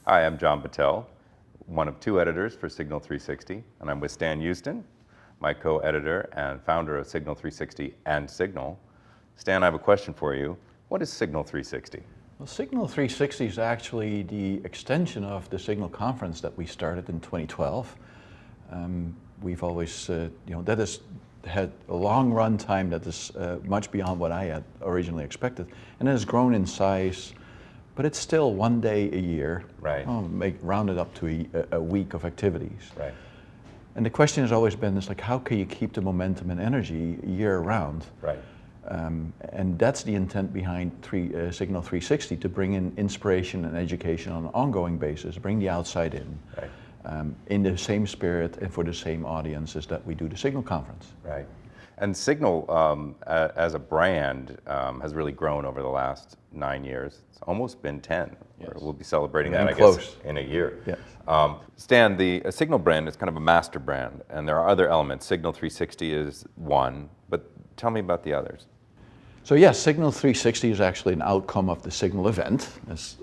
Hi, I'm John Patel, one of two editors for Signal 360, and I'm with Stan Houston, my co-editor and founder of Signal 360 and Signal. Stan, I have a question for you. What is Signal 360? Well, Signal 360 is actually the extension of the Signal conference that we started in 2012. We've always, that has had a long run time that is much beyond what I had originally expected, and it has grown in size, but it's still one day a year. Right. Round it up to a week of activities. Right. And the question has always been, how can you keep the momentum and energy year round? Right. And that's the intent behind Signal 360, to bring in inspiration and education on an ongoing basis, bring the outside in, Right. In the same spirit and for the same audiences that we do the Signal conference. Right. And Signal, as a brand, has really grown over the last 9 years. It's almost been 10. Yes. We'll be celebrating Getting that, I close. guess, in a year. Yes. Stan, the Signal brand is kind of a master brand, and there are other elements. Signal 360 is one, but tell me about the others. So yes, Signal 360 is actually an outcome of the Signal event, as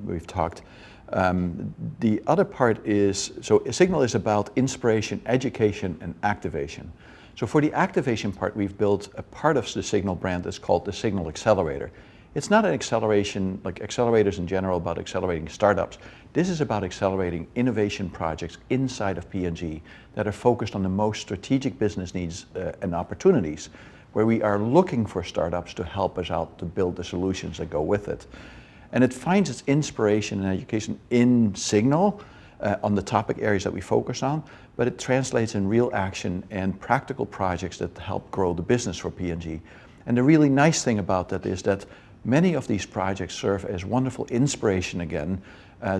we've talked. The other part is, Signal is about inspiration, education, and activation. So for the activation part, we've built a part of the Signal brand that's called the Signal Accelerator. It's not an acceleration, like accelerators in general, about accelerating startups. This is about accelerating innovation projects inside of P&G that are focused on the most strategic business needs and opportunities, where we are looking for startups to help us out to build the solutions that go with it. And it finds its inspiration and education in Signal on the topic areas that we focus on, but it translates in real action and practical projects that help grow the business for P&G. And the really nice thing about that is that many of these projects serve as wonderful inspiration again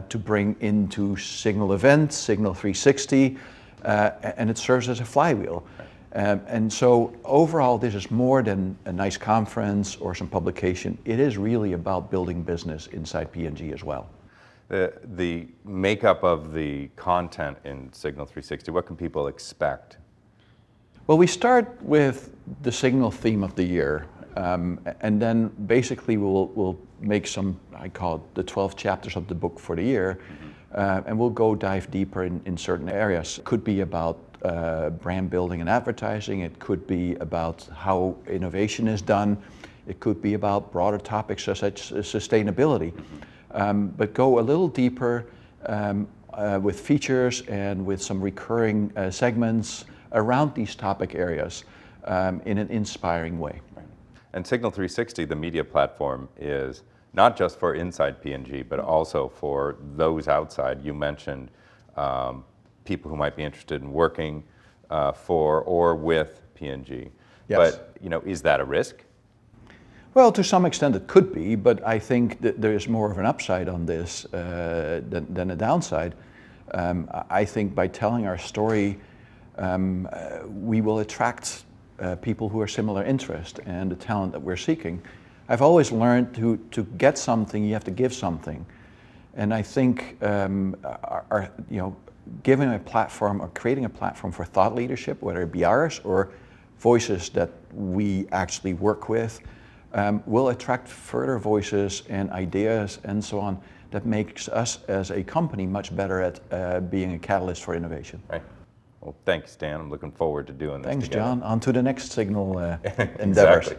to bring into Signal events, Signal 360, and it serves as a flywheel. And so overall, this is more than a nice conference or some publication. It is really about building business inside P&G as well. The makeup of the content in Signal 360, what can people expect? Well, we start with the Signal theme of the year, and then basically we'll make some, I call it the 12 chapters of the book for the year, and we'll go dive deeper in certain areas. It could be about brand building and advertising. It could be about how innovation is done. It could be about broader topics such as sustainability. But go a little deeper with features and with some recurring segments around these topic areas in an inspiring way. Right. And Signal 360, the media platform, is not just for inside P&G, but also for those outside. You mentioned people who might be interested in working for or with P&G. Yes. But is that a risk? Well, to some extent it could be, but I think that there's more of an upside on this than a downside. I think by telling our story, we will attract people who are similar interest and the talent that we're seeking. I've always learned to get something, you have to give something. And I think giving a platform or creating a platform for thought leadership, whether it be ours or voices that we actually work with, will attract further voices and ideas and so on that makes us as a company much better at being a catalyst for innovation. Right. Well, thanks, Stan. I'm looking forward to doing this Thanks, together. John. On to the next Signal endeavors. Exactly.